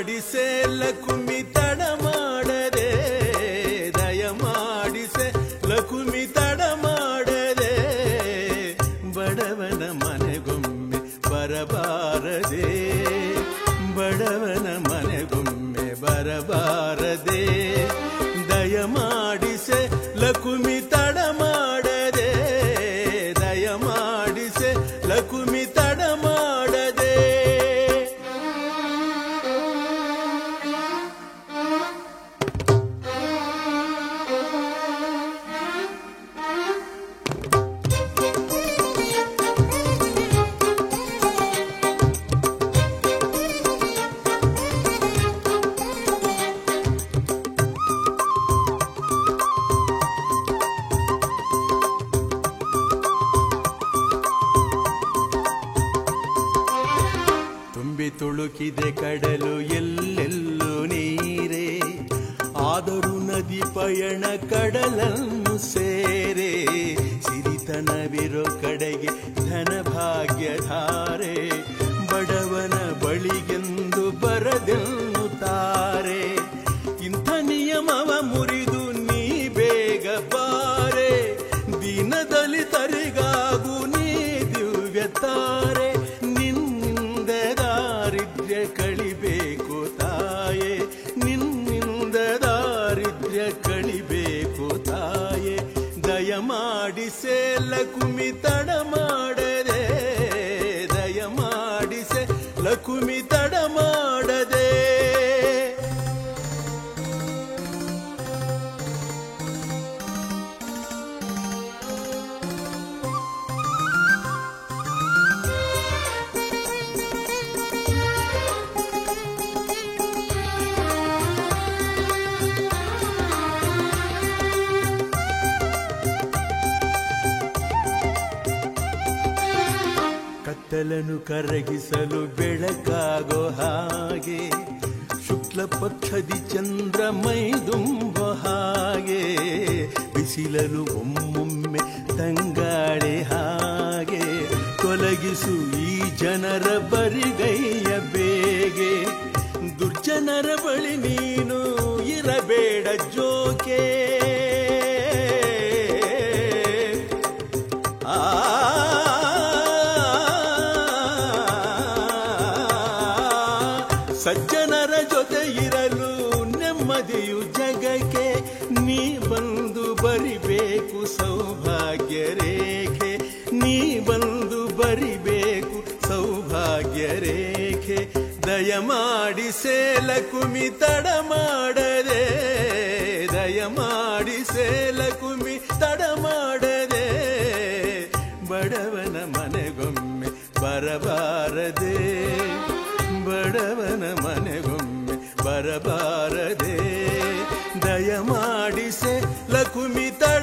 ದಯಮಾಡಿಸೆ ಲಕುಮಿ ತಡ ಮಾಡದೆ, ದಯಮಾಡಿಸೆ ಲಕುಮಿ ತಡ ಮಾಡದೆ, ಬಡವನ ಮನೆಗೊಮ್ಮೆ ಬರಬಾರದೆ, ಬಡವನ ಮನೆಗೊಮ್ಮೆ ಬರಬಾರದೆ, ದಯಮಾಡಿಸೆ ಲಕುಮಿ ತಡ ಮಾಡದೆ, ದಯಮಾಡಿಸೆ ಲಕುಮಿ ತಡ ಮಾಡದೆ. ತುಳುಕಿದೆ ಕಡಲು ಎಲ್ಲೆಲ್ಲೂ ನೀರೇ, ಆದರೂ ನದಿ ಪಯಣ ಕಡಲನ್ನು ಸೇರೆ, ಸಿರಿತನವಿರೋ ಕಡೆಗೆ ಧನಭಾಗ್ಯಧಾರೆ, ಬಡವನ ಬಳಿಗೆಂದು ಬರದೆನ್ನುತ್ತಾರೆ. ಇಂಥ ನಿಯಮವ ಮುರಿದು ನೀ ಬೇಗ ಬಾರೆ, ದೀನ ದಲಿತರಿಗಾಗೂ ನೀ ದಿವ್ಯತಾರೆ, ಕಳಿಬೇಕು ತಾಯೇ, ನಿನ್ನಿಂದ ದಾರಿದ್ರ್ಯ ಕಳಿಬೇಕು ತಾಯೇ, ದಯಮಾಡಿಸೆ ಲಕುಮಿ ತಡ ಮಾಡದೆ, ದಯಮಾಡಿಸೆ ಲಕುಮಿ ತಡ ಮಾಡದೆ. ಕತ್ತಲನ್ನು ಕರಗಿಸಲು ಬೆಳಕಾಗೋ ಹಾಗೆ, ಶುಕ್ಲ ಪಕ್ಷದಿ ಚಂದ್ರ ಮೈದುಂಬೋ ಹಾಗೆ, ಬಿಸಿಲಲು ಒಮ್ಮೊಮ್ಮೆ ತಂಗಾಳೆ ಹಾಗೆ, ತೊಲಗಿಸು ಈ ಜನರ ಬರಿಗೈಯ ಬೇಗೆ, ದುರ್ಜನರ ಬಳಿ ನೀನು ಇರಬೇಡ ಜೋಕೆ, ಸಜ್ಜನರ ಜೊತೆ ಇರಲು ನೆಮ್ಮದಿಯು ಜಗಕ್ಕೆ, ನೀ ಬಂದು ಬರಿಬೇಕು ಸೌಭಾಗ್ಯ ರೇಖೆ, ನೀ ಬಂದು ಬರಿಬೇಕು ಸೌಭಾಗ್ಯ ರೇಖೆ, ದಯಮಾಡಿಸೆ ಲಕುಮಿ ತಡ ಮಾಡದೆ, ದಯಮಾಡಿಸೆ ಲಕುಮಿ ತಡ ಮಾಡದೆ, ಬಡವನ ಮನೆಗೊಮ್ಮೆ ಬರಬಾರದೆ, ಬಡವನ ಮನೆಗೊಮ್ಮೆ ಬರಬಾರದೆ, ದಯಮಾಡಿಸೆ ಲಕುಮಿ ತಡ